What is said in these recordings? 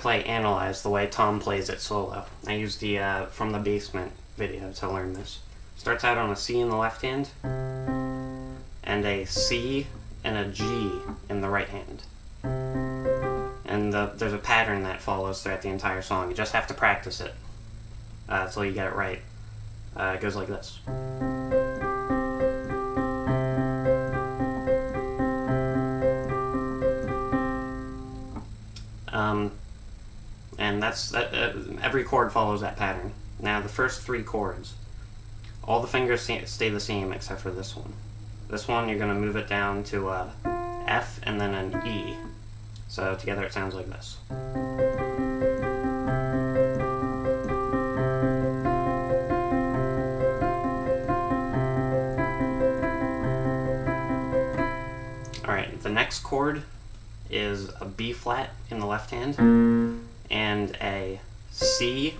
play Analyze the way Thom plays it solo. I used the From the Basement video to learn this. Starts out on a C in the left hand, and a C and a G in the right hand. And there's a pattern that follows throughout the entire song. You just have to practice it until you get it right. It goes like this. And that's every chord follows that pattern. Now the first three chords, all the fingers stay the same except for this one. This one you're going to move it down to a F and then an E. So together it sounds like this. Alright, the next chord is a B flat in the left hand and a C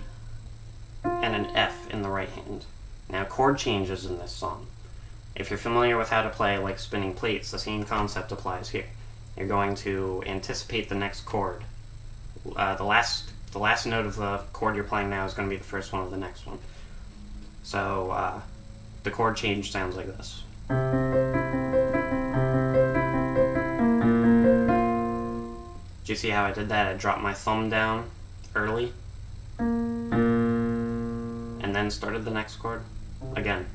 and an F in the right hand. Now chord changes in this song. If you're familiar with how to play like spinning plates, the same concept applies here. You're going to anticipate the next chord. The last note of the chord you're playing now is going to be the first one of the next one. So the chord change sounds like this. Do you see how I did that? I dropped my thumb down early and then started the next chord again.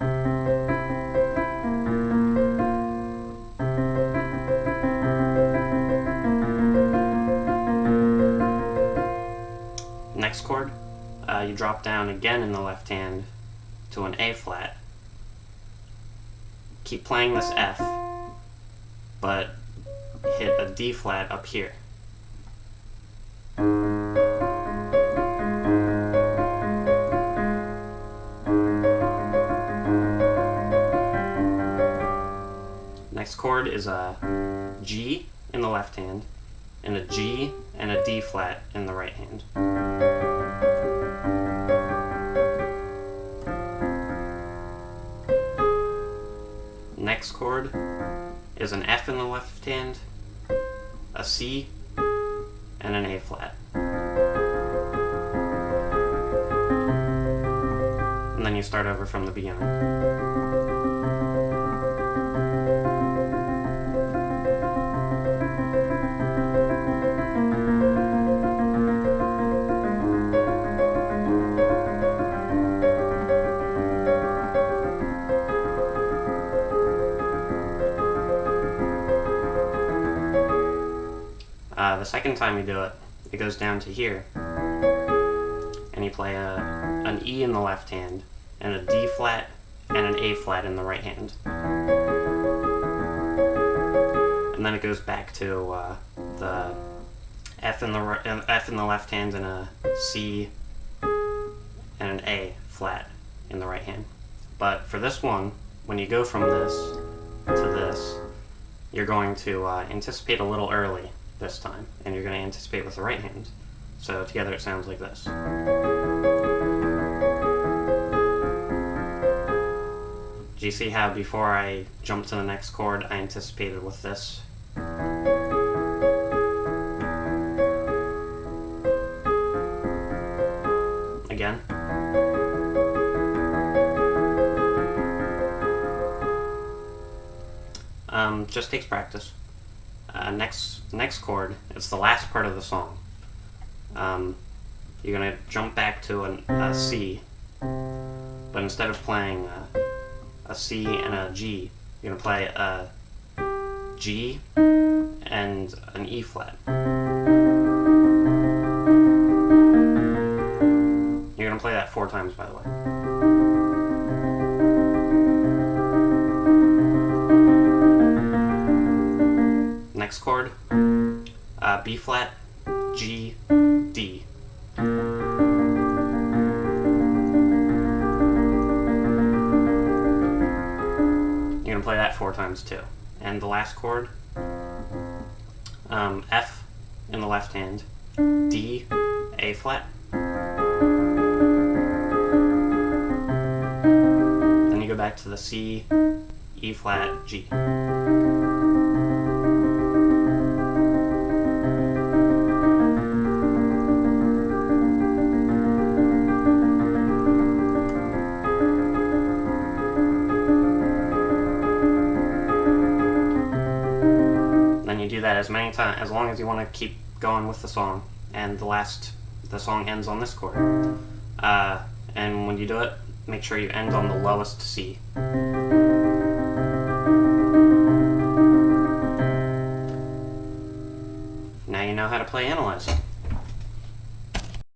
Next chord, you drop down again in the left hand to an A flat. Keep playing this F, but hit a D flat up here. Next chord is a G in the left hand and a G and a D flat in the right hand. Next chord is an F in the left hand, a C, and an A flat. And then you start over from the beginning. The second time you do it, it goes down to here, and you play an E in the left hand, and a D flat, and an A flat in the right hand. And then it goes back to the F in the left hand, and a C, and an A flat in the right hand. But for this one, when you go from this to this, you're going to anticipate a little early this time, and you're going to anticipate with the right hand. So together it sounds like this. Do you see how before I jumped to the next chord, I anticipated with this? Again. Just takes practice. Next chord, it's the last part of the song. You're going to jump back to a C, but instead of playing a C and a G, you're going to play a G and an E flat. You're going to play that 4 times, by the way. Next chord, B flat, G, D. You're gonna play that 4 times too. And the last chord, F in the left hand, D, A flat. Then you go back to the C, E flat, G. that as many times, as long as you want to keep going with the song. And the song ends on this chord. And when you do it, make sure you end on the lowest C. Now you know how to play Analyze.